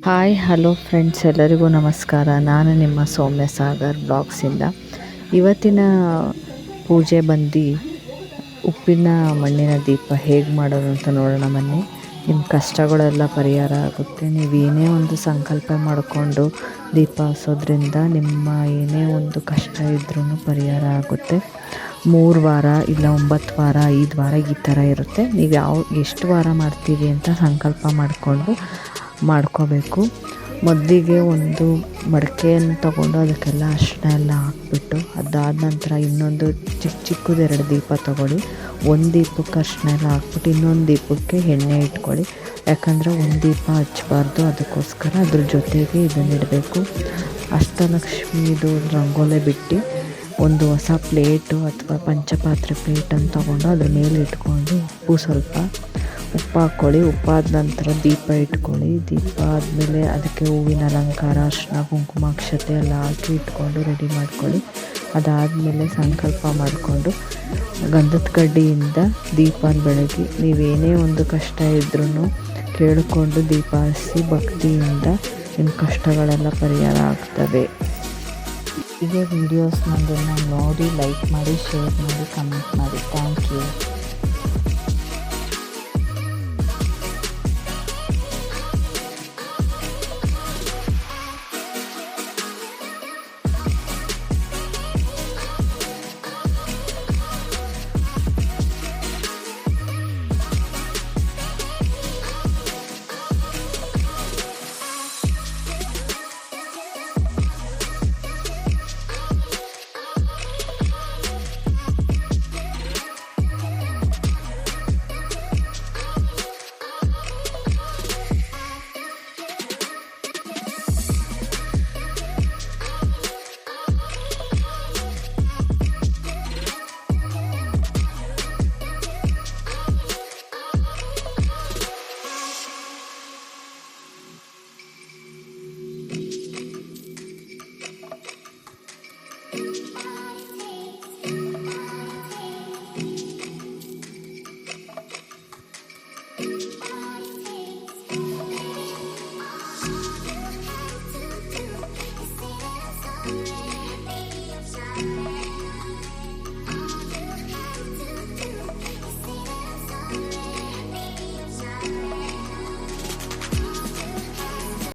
Hi hello friends, ಎಲ್ಲರಿಗೂ ನಮಸ್ಕಾರ. ನಾನು ನಿಮ್ಮ ಸೌಮ್ಯ ಸಾಗರ್ ಬ್ಲಾಗ್ಸಿಂದ. ಇವತ್ತಿನ ಪೂಜೆ ಬಂದು ಉಪ್ಪಿನ ಮಣ್ಣಿನ ದೀಪ ಹೇಗೆ ಮಾಡೋದು ಅಂತ ನೋಡೋಣ ಬನ್ನಿ. ನಿಮ್ಮ ಕಷ್ಟಗಳೆಲ್ಲ ಪರಿಹಾರ ಆಗುತ್ತೆ. ನೀವು ಏನೇ ಒಂದು ಸಂಕಲ್ಪ ಮಾಡಿಕೊಂಡು ದೀಪ ಹಚ್ಚೋದ್ರಿಂದ ನಿಮ್ಮ ಏನೇ ಒಂದು ಕಷ್ಟ ಇದ್ರೂ ಪರಿಹಾರ ಆಗುತ್ತೆ. 3 ವಾರ ಇಲ್ಲ 9 ವಾರ 5 ವಾರ ಈ ಥರ ಇರುತ್ತೆ. ನೀವು ಎಷ್ಟು ವಾರ ಮಾಡ್ತೀವಿ ಅಂತ ಸಂಕಲ್ಪ ಮಾಡ್ಕೋಬೇಕು. ಮೊದಲಿಗೆ ಒಂದು ಮಡಕೆಯನ್ನು ತಗೊಂಡು ಅದಕ್ಕೆಲ್ಲ ಅರಿಶಿನ ಎಲ್ಲ ಹಾಕ್ಬಿಟ್ಟು, ಅದಾದ ನಂತರ ಇನ್ನೊಂದು ಚಿಕ್ಕದು 2 ದೀಪ ತಗೊಳ್ಳಿ. ಒಂದು ದೀಪಕ್ಕೆ ಅರಿಶಿನ ಎಲ್ಲ ಹಾಕ್ಬಿಟ್ಟು ಇನ್ನೊಂದು ದೀಪಕ್ಕೆ ಎಣ್ಣೆ ಇಟ್ಕೊಳ್ಳಿ. ಯಾಕಂದರೆ ಒಂದು ದೀಪ ಹಚ್ಚಬಾರ್ದು, ಅದಕ್ಕೋಸ್ಕರ ಅದ್ರ ಜೊತೆಗೆ ಇದನ್ನಿಡಬೇಕು. ಅಷ್ಟಲಕ್ಷ್ಮಿದು ರಂಗೋಲೆ ಬಿಟ್ಟು ಒಂದು ಹೊಸ ಪ್ಲೇಟು ಅಥವಾ ಪಂಚಪಾತ್ರೆ ಪ್ಲೇಟನ್ನು ತೊಗೊಂಡು ಅದ್ರ ಮೇಲೆ ಇಟ್ಕೊಂಡು ಸ್ವಲ್ಪ ಉಪ್ಪು ಹಾಕ್ಕೊಳ್ಳಿ. ಉಪ್ಪಾದ ನಂತರ ದೀಪ ಇಟ್ಕೊಳ್ಳಿ. ದೀಪ ಆದಮೇಲೆ ಅದಕ್ಕೆ ಹೂವಿನ ಅಲಂಕಾರ, ಅರಿಶಿನ, ಕುಂಕುಮ, ಅಕ್ಷತೆ ಎಲ್ಲ ಹಾಕಿ ಇಟ್ಕೊಂಡು ರೆಡಿ ಮಾಡ್ಕೊಳ್ಳಿ. ಅದಾದಮೇಲೆ ಸಂಕಲ್ಪ ಮಾಡಿಕೊಂಡು ಗಂಧದ ಕಡ್ಡಿಯಿಂದ ದೀಪನ ಬೆಳಗಿ ನೀವೇನೇ ಒಂದು ಕಷ್ಟ ಇದ್ರೂ ಕೇಳಿಕೊಂಡು ದೀಪ ಹಚ್ಚಿ ಭಕ್ತಿಯಿಂದ ನಿಮ್ಮ ಕಷ್ಟಗಳೆಲ್ಲ ಪರಿಹಾರ ಆಗ್ತವೆ. ಹೀಗೆ ವೀಡಿಯೋಸ್ನ ನೋಡಿ ಲೈಕ್ ಮಾಡಿ, ಶೇರ್ ಮಾಡಿ, ಕಮೆಂಟ್ ಮಾಡಿ. Thank you.